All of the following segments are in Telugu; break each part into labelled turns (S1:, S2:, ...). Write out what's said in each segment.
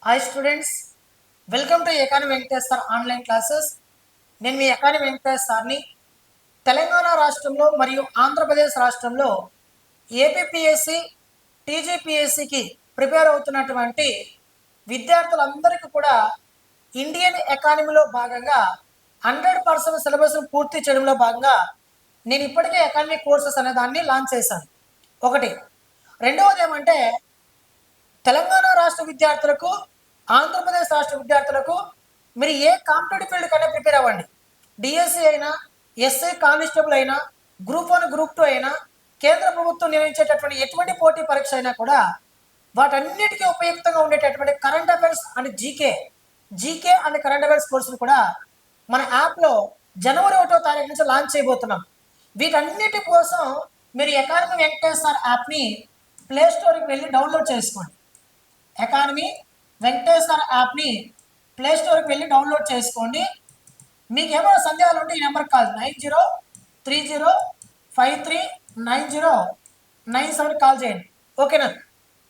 S1: Hi students, welcome to economy Venkatesh sir online classes. నేను మీ ఎకానమీ వెంకటేష్ సార్ని. తెలంగాణ రాష్ట్రంలో మరియు ఆంధ్రప్రదేశ్ రాష్ట్రంలో ఏపీపీఎస్సి, టీజీపీఎస్సికి ప్రిపేర్ అవుతున్నటువంటి విద్యార్థులందరికీ కూడా ఇండియన్ ఎకానమీలో భాగంగా 100% సిలబస్ను పూర్తి చేయడంలో భాగంగా నేను ఇప్పటికే ఎకానమీ కోర్సెస్ అనే దాన్ని లాంచ్ చేశాను. ఒకటి. రెండవది ఏమంటే తెలంగాణ రాష్ట్ర విద్యార్థులకు, ఆంధ్రప్రదేశ్ రాష్ట్ర విద్యార్థులకు మీరు ఏ కాంపిటేటివ్ ఫీల్డ్ కన్నా ప్రిపేర్ అవ్వండి. డిఎస్సి అయినా, ఎస్ఐ కానిస్టేబుల్ అయినా, గ్రూప్ 1, గ్రూప్ 2 అయినా, కేంద్ర ప్రభుత్వం నిర్వహించేటటువంటి ఎటువంటి పోటీ పరీక్ష అయినా కూడా వాటన్నిటికీ ఉపయుక్తంగా ఉండేటటువంటి current affairs and GK and current affairs కోర్సులు కూడా మన యాప్లో జనవరి 1వ తారీఖు నుంచి లాంచ్ చేయబోతున్నాం. వీటన్నిటి కోసం మీరు ఎకానమీ వెంకటేష్ సార్ యాప్ని ప్లే స్టోర్కి వెళ్ళి డౌన్లోడ్ చేసుకోండి. ఎకానమీ వెంకటేష్ సార్ యాప్ని ప్లే స్టోర్కి వెళ్ళి డౌన్లోడ్ చేసుకోండి. మీకు ఏమైనా సందేహాలు ఉంటే ఈ నెంబర్కి కాల్ 9030539097 కాల్ చేయండి. ఓకేనా?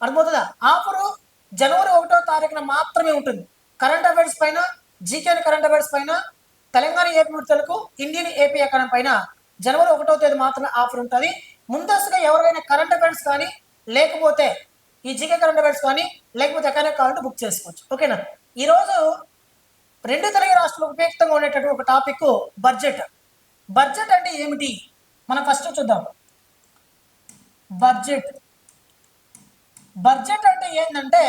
S1: అర్థమవుతుందా? ఆఫరు జనవరి 1వ తారీఖున మాత్రమే ఉంటుంది. కరెంట్ అఫైర్స్ పైన, జీకే కరెంట్ అఫైర్స్ పైన, తెలంగాణ ఏపీ విడతలకు, ఇండియన్ ఏపీ ఎకానమీ పైన జనవరి 1వ తేదీ మాత్రమే ఆఫర్ ఉంటుంది. ముందస్తుగా ఎవరైనా కరెంట్ అఫైర్స్ కానీ, లేకపోతే ఈ జీకే కరెంట్ అఫైర్స్ కానీ, లేకపోతే ఎకానమీ కావాలంటే బుక్ చేసుకోవచ్చు. ఓకేనా? ఈరోజు రెండు తెలుగు రాష్ట్రాలకు ఉపయుక్తంగా ఉండేటటువంటి ఒక టాపిక్ బడ్జెట్. బడ్జెట్ అంటే ఏమిటి మనం ఫస్ట్ చూద్దాం. బడ్జెట్ అంటే ఏంటంటే,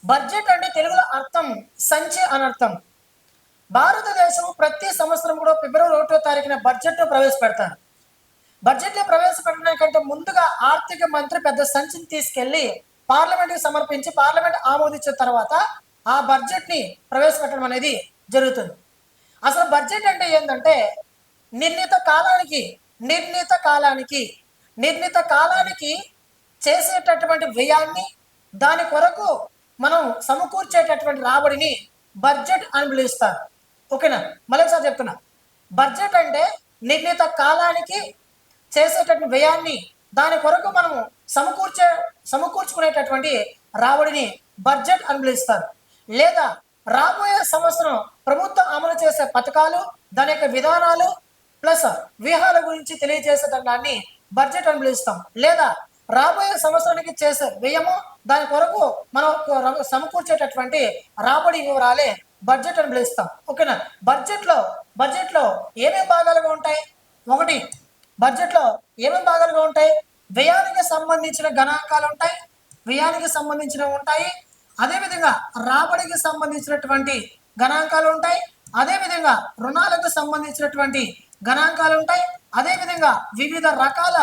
S1: బడ్జెట్ అంటే తెలుగులో అర్థం సంచి అని అర్థం. భారతదేశం ప్రతి సంవత్సరం కూడా ఫిబ్రవరి 1వ తారీఖున బడ్జెట్ను ప్రవేశపెడతారు. బడ్జెట్ని ప్రవేశపెట్టడానికంటే ముందుగా ఆర్థిక మంత్రి పెద్ద సంచిని తీసుకెళ్లి పార్లమెంట్కి సమర్పించి పార్లమెంట్ ఆమోదించిన తర్వాత ఆ బడ్జెట్ని ప్రవేశపెట్టడం అనేది జరుగుతుంది. అసలు బడ్జెట్ అంటే ఏంటంటే నిర్ణీత కాలానికి చేసేటటువంటి వ్యయాన్ని, దాని కొరకు మనం సమకూర్చేటటువంటి రాబడిని బడ్జెట్ అని పిలుస్తారు. ఓకేనా? మళ్ళీసారి చెప్తున్నా. బడ్జెట్ అంటే నిర్ణీత కాలానికి చేసేటటువంటి వ్యయాన్ని, దాని కొరకు మనము సమకూర్చుకునేటటువంటి రాబడిని బడ్జెట్ అని పిలుస్తారు. లేదా రాబోయే సంవత్సరం ప్రభుత్వం అమలు చేసే పథకాలు, దాని యొక్క విధానాలు ప్లస్ వ్యూహాల గురించి తెలియజేసే దాన్ని బడ్జెట్ అని పిలుస్తాం. లేదా రాబోయే సంవత్సరానికి చేసే వ్యయము, దాని కొరకు మనం సమకూర్చేటటువంటి రాబడి వివరాలే బడ్జెట్ అని పిలుస్తాం. ఓకేనా? బడ్జెట్లో ఏమేమి భాగాలుగా ఉంటాయి? ఒకటి, బడ్జెట్లో ఏమేమి భాగాలుగా ఉంటాయి? వ్యయానికి సంబంధించిన గణాంకాలు ఉంటాయి, అదేవిధంగా రాబడికి సంబంధించినటువంటి గణాంకాలు ఉంటాయి, అదేవిధంగా రుణాలకు సంబంధించినటువంటి గణాంకాలు ఉంటాయి, అదేవిధంగా వివిధ రకాల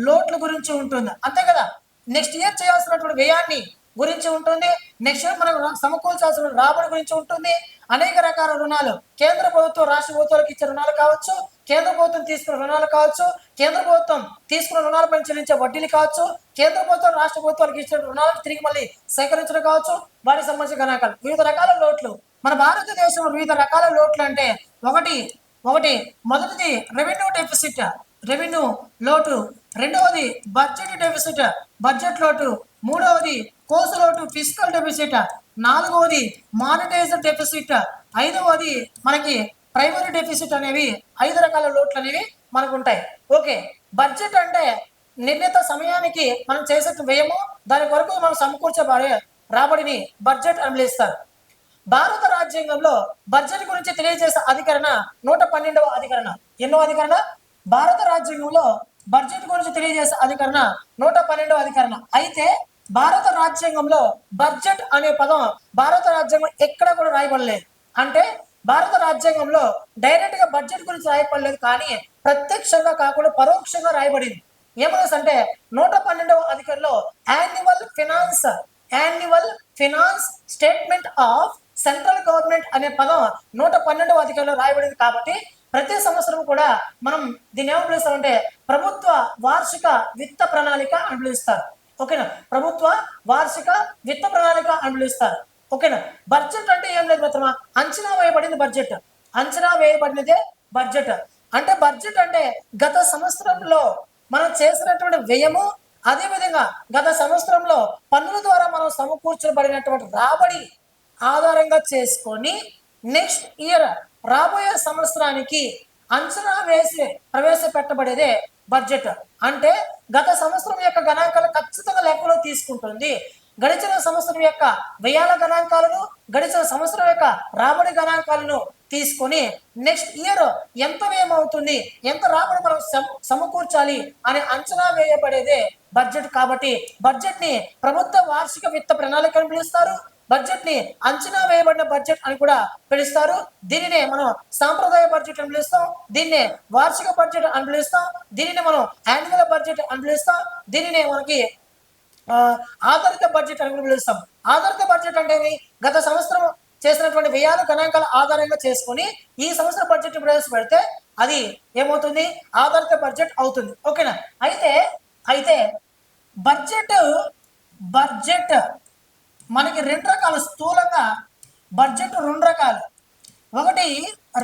S1: లోట్ల గురించి ఉంటుంది. అంతే కదా? నెక్స్ట్ ఇయర్ చేయాల్సినటువంటి వ్యయాన్ని గురించి ఉంటుంది, నెక్స్ట్ ఇయర్ మనం సమకూర్చాల్సిన రాబడి గురించి ఉంటుంది. అనేక రకాల రుణాలు, కేంద్ర ప్రభుత్వం రాష్ట్ర ప్రభుత్వాలకు ఇచ్చే రుణాలు కావచ్చు, కేంద్ర ప్రభుత్వం తీసుకున్న రుణాలు కావచ్చు, కేంద్ర ప్రభుత్వం తీసుకున్న రుణాలపై చెల్లించే వడ్డీలు కావచ్చు, కేంద్ర ప్రభుత్వం రాష్ట్ర ప్రభుత్వాలకు ఇచ్చిన రుణాలను తిరిగి మళ్ళీ సేకరించడం కావచ్చు, వాటికి సంబంధించిన గణాంకాలు, వివిధ రకాల లోట్లు. మన భారతదేశంలో వివిధ రకాల లోట్లు అంటే ఒకటి మొదటిది రెవెన్యూ లోటు, రెండవది బడ్జెట్ లోటు, మూడవది కోర్సు లోటు ఫిజికల్ డెఫిసిట్, నాలుగవది మానిటైజ్డ్ డెఫిసిట్, ఐదవది మనకి ప్రైమరీ డెఫిసిట్ అనేవి 5 రకాల లోట్లు అనేవి మనకు ఉంటాయి. ఓకే, బడ్జెట్ అంటే నిర్ణీత సమయానికి మనం చేసే వ్యయము, దాని కొరకు మనం సమకూర్చే రాబడిని బడ్జెట్ అని పిలుస్తారు. భారత రాజ్యాంగంలో బడ్జెట్ గురించి తెలియజేసే అధికరణ 112వ అధికరణ. ఎన్నో అధికరణ? భారత రాజ్యాంగంలో బడ్జెట్ గురించి తెలియజేసే అధికరణ 112వ అధికరణ. అయితే భారత రాజ్యాంగంలో బడ్జెట్ అనే పదం భారత రాజ్యాంగం ఎక్కడ కూడా రాయబడలేదు. అంటే భారత రాజ్యాంగంలో డైరెక్ట్ గా బడ్జెట్ గురించి రాయబడలేదు, కానీ ప్రత్యక్షంగా కాకుండా పరోక్షంగా రాయబడింది. ఏమనేసి అంటే 112వ అధికరణలో annual finance statement of central government అనే పదం 112వ అధికరణలో రాయబడింది. కాబట్టి ప్రతి సంవత్సరం కూడా మనం దీన్ని ఏమని పిలుస్తామంటే ప్రభుత్వ వార్షిక విత్త ప్రణాళిక అని పిలుస్తారు. ఓకేనా? ప్రభుత్వ వార్షిక విత్త ప్రణాళిక అని పిలుస్తారు. ఓకేనా? బడ్జెట్ అంటే ఏం లేదు మిత్రమా, అంచనా వేయబడినదే బడ్జెట్. అంటే బడ్జెట్ అంటే గత సంవత్సరంలో మనం చేసినటువంటి వ్యయము, అదేవిధంగా గత సంవత్సరంలో పన్నుల ద్వారా మనం సమకూర్చబడినటువంటి రాబడి ఆధారంగా చేసుకొని నెక్స్ట్ ఇయర్ రాబోయే సంవత్సరానికి అంచనా వేసి ప్రవేశపెట్టబడేదే బడ్జెట్. అంటే గత సంవత్సరం యొక్క గణాంకాలు ఖచ్చితంగా లెక్కలో తీసుకుంటుంది. గడిచిన సంవత్సరం యొక్క వ్యయాల గణాంకాలను, గడిచిన సంవత్సరం యొక్క రాబడి గణాంకాలను తీసుకొని నెక్స్ట్ ఇయర్ ఎంత వ్యయమవుతుంది, ఎంత రాబడి మనం సమకూర్చాలి అనే అంచనా వేయబడేదే బడ్జెట్. కాబట్టి బడ్జెట్ ని ప్రభుత్వ వార్షిక విత్త ప్రణాళిక అని పిలుస్తారు. బడ్జెట్ ని అంచనా వేయబడిన బడ్జెట్ అని కూడా పిలుస్తారు. దీనినే మనం సాంప్రదాయ బడ్జెట్ అని పిలుస్తాం, దీన్నే వార్షిక బడ్జెట్ అని పిలుస్తాం, దీనిని మనం యాన్యువల్ బడ్జెట్ అని పిలుస్తాం, దీనినే మనకి ఆధారిత బడ్జెట్ అని కూడా పిలుస్తాం. ఆధారిత బడ్జెట్ అంటే గత సంవత్సరం చేసినటువంటి వ్యయాలు గణాంకాల ఆధారంగా చేసుకొని ఈ సంవత్సరం బడ్జెట్ ప్రవేశపెడితే అది ఏమవుతుంది, ఆధారిత బడ్జెట్ అవుతుంది. ఓకేనా. అయితే బడ్జెట్ మనకి రెండు రకాలు. స్థూలంగా బడ్జెట్ రెండు రకాలు. ఒకటి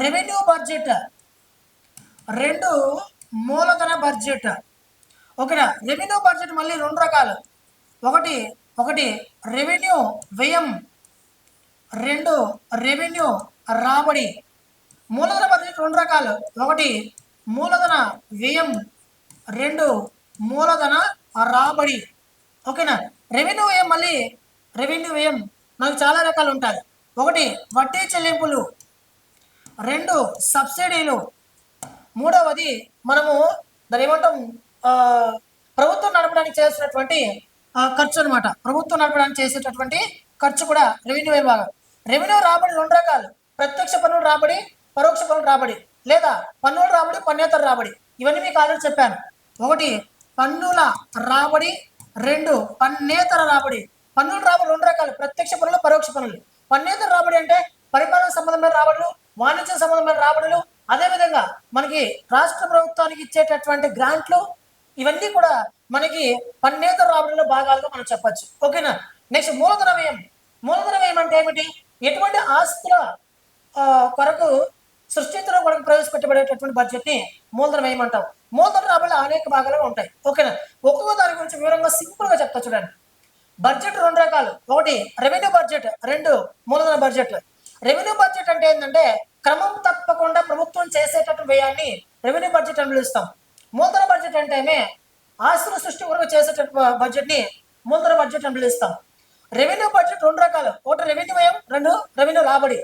S1: రెవెన్యూ బడ్జెట్, రెండు మూలధన బడ్జెట్. ఓకేనా. రెవెన్యూ బడ్జెట్ మళ్ళీ రెండు రకాలు. ఒకటి రెవెన్యూ వ్యయం, రెండు రెవెన్యూ రాబడి. మూలధన బడ్జెట్ రెండు రకాలు. ఒకటి మూలధన వ్యయం, రెండు మూలధన రాబడి. ఓకేనా. రెవెన్యూ వ్యయం మళ్ళీ రెవెన్యూ వ్యయం మనకు చాలా రకాలు ఉంటాయి. ఒకటి వడ్డీ చెల్లింపులు, రెండు సబ్సిడీలు, మూడవది మనము దాని ఏమంటాం ప్రభుత్వం నడపడానికి చేసినటువంటి ఖర్చు అనమాట. ప్రభుత్వం నడపడానికి చేసేటటువంటి ఖర్చు కూడా రెవెన్యూ విభాగం. రెవెన్యూ రాబడి రెండు రకాలు. ప్రత్యక్ష పన్నుల రాబడి, పరోక్ష పన్నుల రాబడి, లేదా పన్నుల రాబడి, పన్నేతర రాబడి. ఇవన్నీ మీకు ఆల్రెడీ చెప్పాను. ఒకటి పన్నుల రాబడి, రెండు పన్నేతర రాబడి. పన్నుల రాబడి రెండు రకాలు. ప్రత్యక్ష పన్నులు, పరోక్ష పన్నులు. పన్నేతర రాబడి అంటే పరిపాలన సంబంధమైన రాబడులు, వాణిజ్య సంబంధమైన రాబడులు, అదేవిధంగా మనకి రాష్ట్ర ప్రభుత్వానికి ఇచ్చేటటువంటి గ్రాంట్లు, ఇవన్నీ కూడా మనకి పన్నేతర రాబడిలో భాగాలుగా మనం చెప్పచ్చు. ఓకేనా. నెక్స్ట్ మూలధన వ్యయం. మూలధన వ్యయం అంటే ఏమిటి, ఎటువంటి ఆస్తుల కొరకు సృష్టించడం కొరకు ప్రవేశపెట్టబడేటటువంటి బడ్జెట్ ని మూలధన వ్యయం అంటాం. మూలధన రాబడిలో అనేక భాగాలుగా ఉంటాయి. ఓకేనా. ఒక్కొక్క దాని గురించి వివరంగా సింపుల్ గా చెప్తా చూడండి. బడ్జెట్ రెండు రకాలు. ఒకటి రెవెన్యూ బడ్జెట్, రెండు మూలధన బడ్జెట్. రెవెన్యూ బడ్జెట్ అంటే ఏంటంటే క్రమం తప్పకుండా ప్రభుత్వం చేసేటటువంటి వ్యయాన్ని రెవెన్యూ బడ్జెట్ అని పిలుస్తాం. మూలధన బడ్జెట్ అంటే ఆస్తుల సృష్టి కొరకు చేసేటటువంటి బడ్జెట్ ని మూలధన బడ్జెట్ అని పిలుస్తాం. రెవెన్యూ బడ్జెట్ రెండు రకాలు. ఒకటి రెవెన్యూ వ్యయం, రెండు రెవెన్యూ రాబడి.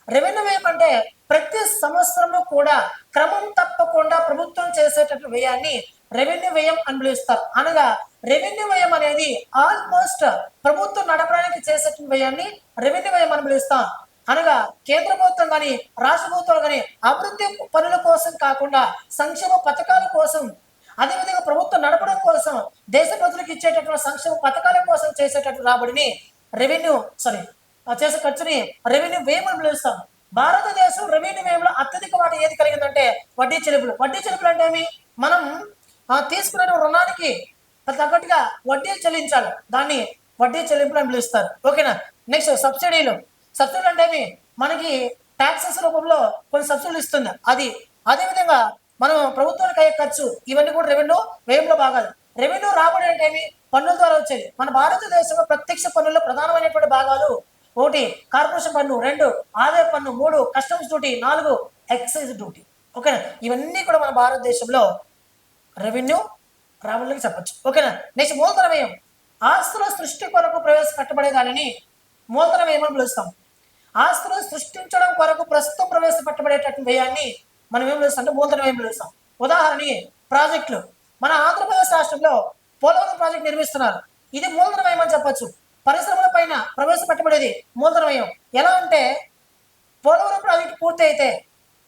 S1: రెవెన్యూ వ్యయం అంటే ప్రతి సంవత్సరము కూడా క్రమం తప్పకుండా ప్రభుత్వం చేసేటటువంటి వ్యయాన్ని రెవెన్యూ వ్యయం అని పిలుస్తారు. అనగా రెవెన్యూ వ్యయం అనేది ఆల్మోస్ట్ ప్రభుత్వం నడపడానికి చేసేటటువంటి వ్యయాన్ని రెవెన్యూ వ్యయం అని పిలుస్తాం. అనగా కేంద్ర ప్రభుత్వం కానీ రాష్ట్ర ప్రభుత్వాలు కానీ అభివృద్ధి పనుల కోసం కాకుండా సంక్షేమ పథకాల కోసం, అదేవిధంగా ప్రభుత్వం నడపడం కోసం, దేశ ప్రజలకు ఇచ్చేటటువంటి సంక్షేమ పథకాల కోసం చేసేటటువంటి రాబడిని చేసే ఖర్చుని రెవెన్యూ వ్యయం అని పిలుస్తాం. భారతదేశం రెవెన్యూ వ్యయంలో అత్యధిక వాటా ఏది కలిగిందంటే వడ్డీ చెల్లింపులు. వడ్డీ చెల్లింపులు అంటే ఏమి, మనం తీసుకునే రుణానికి తగ్గట్టుగా వడ్డీ చెల్లించాలి, దాన్ని వడ్డీ చెల్లింపులు అని పిలుస్తారు. ఓకేనా. నెక్స్ట్ సబ్సిడీలు. సబ్సిడీలు అంటే ఏమి, మనకి ట్యాక్సెస్ రూపంలో కొన్ని సబ్సిడీలు ఇస్తుంది అది. అదేవిధంగా మనం ప్రభుత్వానికి అయ్యే ఖర్చు, ఇవన్నీ కూడా రెవెన్యూ వ్యయంలో భాగాలు. రెవెన్యూ రాబడి అంటే ఏమి, పన్నుల ద్వారా వచ్చేది. మన భారతదేశంలో ప్రత్యక్ష పన్నుల్లో ప్రధానమైనటువంటి భాగాలు ఒకటి కార్పొరేషన్ పన్ను, రెండు ఆదాయ పన్ను, మూడు కస్టమ్స్ డ్యూటీ, నాలుగు ఎక్సైజ్ డ్యూటీ. ఓకేనా. ఇవన్నీ కూడా మన భారతదేశంలో రెవెన్యూ రాబడులకు చెప్పచ్చు. ఓకేనా. నెక్స్ట్ మూలధన వ్యయం. ఆస్తుల సృష్టి కొరకు ప్రవేశపెట్టబడే దానిని మూలధన వ్యయం అని పిలుస్తాం. ఆస్తులు సృష్టించడం కొరకు ప్రస్తుతం ప్రవేశపెట్టబడేటటువంటి వ్యయాన్ని మనం ఏం పిలుస్తాం అంటే మూలధన వ్యయం పిలుస్తాం. ఉదాహరణ ప్రాజెక్టులు. మన ఆంధ్రప్రదేశ్ రాష్ట్రంలో పోలవరం ప్రాజెక్ట్ నిర్మిస్తున్నారు, ఇది మూలధన వ్యయం అని చెప్పచ్చు. పరిశ్రమల పైన ప్రవేశపెట్టబడేది మూలధన వ్యయం. ఎలా అంటే పోలవరం ప్రాజెక్టు పూర్తి అయితే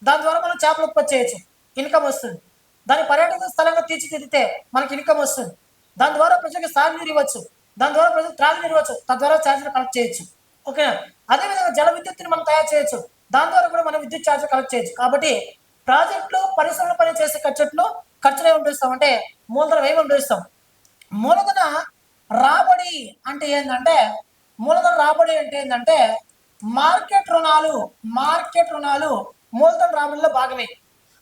S1: దాని ద్వారా మనం చేపలు ఉత్పత్తి చేయొచ్చు, ఇన్కమ్ వస్తుంది. దాని పర్యాటక స్థలంగా తీర్చిదిద్దితే మనకి ఇన్కమ్ వస్తుంది. దాని ద్వారా ప్రజలకు సాగునీరు ఇవ్వచ్చు, దాని ద్వారా ప్రజలకు త్రాగునీరు ఇవ్వచ్చు, తద్వారా ఛార్జీలు కలెక్ట్ చేయొచ్చు. ఓకేనా. అదేవిధంగా జల విద్యుత్తుని మనం తయారు చేయొచ్చు, దాని ద్వారా కూడా మనం విద్యుత్ ఛార్జీలు కలెక్ట్ చేయొచ్చు. కాబట్టి ప్రాజెక్టులు పరిశ్రమల పని చేసే ఖర్చులు ఏమి పిలుస్తాం అంటే మూలధన వ్యయం పిలుస్తాం. మూలధన రాబడి అంటే ఏంటంటే మార్కెట్ రుణాలు మూలధన రాబడిలో భాగమే.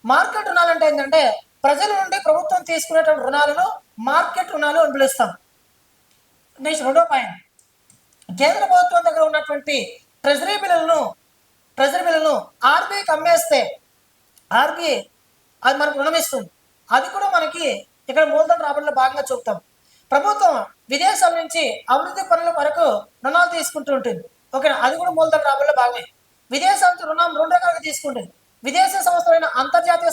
S1: మార్కెట్ రుణాలు అంటే ఏంటంటే ప్రజల నుండి ప్రభుత్వం తీసుకునేటువంటి రుణాలను మార్కెట్ రుణాలు అని పిలుస్తాం. నెక్స్ట్ రెండో పాయింట్, కేంద్ర ప్రభుత్వం దగ్గర ఉన్నటువంటి ట్రెజరీ బిల్లులను ఆర్బీఐకి అమ్మేస్తే ఆర్బీఐ అది మనకు రుణం ఇస్తుంది. అది కూడా మనకి ఇక్కడ మూలధన రాబడిలో భాగంగా చూపుతాం. ప్రభుత్వం విదేశాల నుంచి అభివృద్ధి పనుల కొరకు రుణాలు తీసుకుంటూ ఉంటుంది. ఓకేనా, అది కూడా మూలధన రాబడిలో భాగమే. విదేశాల నుంచి రుణం రెండు రకాలుగా తీసుకుంటుంది. విదేశీ సంస్థలైన అంతర్జాతీయ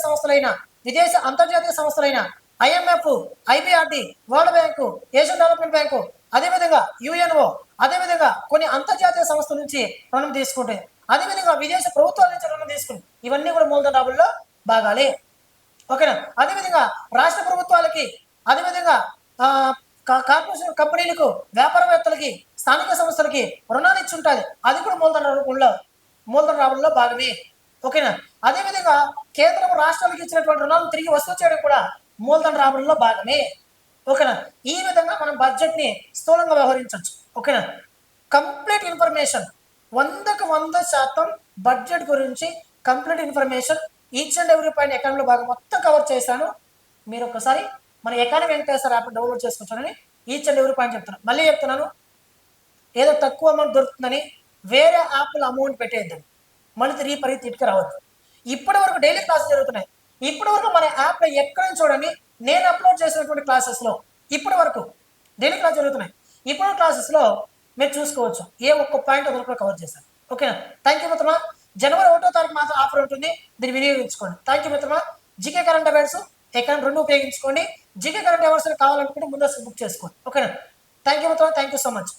S1: సంస్థలైన IMF, IBRD, world bank, Asian development bank, అదేవిధంగా యుఎన్ఓ, అదేవిధంగా కొన్ని అంతర్జాతీయ సంస్థల నుంచి రుణం తీసుకుంటాయి. అదేవిధంగా విదేశ ప్రభుత్వాల నుంచి రుణం తీసుకుంటాయి. ఇవన్నీ కూడా మూలధన రాబడిలో భాగాలే. ఓకేనా, అదేవిధంగా రాష్ట్ర ప్రభుత్వాలకి, అదేవిధంగా కార్పొరేషన్ కంపెనీలకు, వ్యాపారవేత్తలకి, స్థానిక సంస్థలకి రుణాలు ఇచ్చి ఉంటుంది. అది కూడా మూలధన రాబడిలో భాగమే. ఓకేనా, అదేవిధంగా కేంద్రం రాష్ట్రాలకు ఇచ్చినటువంటి రుణాలను తిరిగి వసూలు చేయడం కూడా మూలధన రాబడిలో భాగమే. ఓకేనా, ఈ విధంగా మనం బడ్జెట్ని స్థూలంగా వ్యవహరించవచ్చు. ఓకేనా, కంప్లీట్ ఇన్ఫర్మేషన్ 100% బడ్జెట్ గురించి complete information each and every point ఎకానమీలో భాగం మొత్తం కవర్ చేశాను. మీరు ఒకసారి మన ఎకానమీ వెంకటేశ్వర యాప్ డౌన్లోడ్ చేసుకుంటానని ఈచ్ అండ్ ఎవ్రీ పాయింట్ చెప్తున్నాను. మళ్ళీ చెప్తున్నాను, ఏదో తక్కువ అమౌంట్ దొరుకుతుందని వేరే యాప్లో అమౌంట్ పెట్టేద్దాం, మళ్ళీ తిరిగి ఇటుక రావద్దు. ఇప్పటి వరకు డైలీ క్లాసెస్ జరుగుతున్నాయి. ఇప్పటి వరకు మన యాప్లో ఎక్కడ చూడండి, నేను అప్లోడ్ చేసినటువంటి క్లాసెస్లో ఇప్పటి వరకు డైలీ క్లాస్ జరుగుతున్నాయి. ఇప్పుడు క్లాసెస్లో మీరు చూసుకోవచ్చు, ఏ ఒక్క పాయింట్ వరకు కవర్ చేశాను. ఓకేనా, థ్యాంక్ యూ మిత్రమా. జనవరి 1వ తారీఖు మాత్రం ఆఫర్ ఉంటుంది, దీన్ని వినియోగించుకోండి. థ్యాంక్ యూ మిత్రమా. జీకే కరెంట్ అఫైర్స్ ఎకానమీ రెండు ఉపయోగించుకోండి. జీకే కరెంట్ అఫైర్స్ కావాలనుకుంటే ముందు బుక్ చేసుకోండి. ఓకేనా, థ్యాంక్ యూ మిత్రమా. Thank you so much.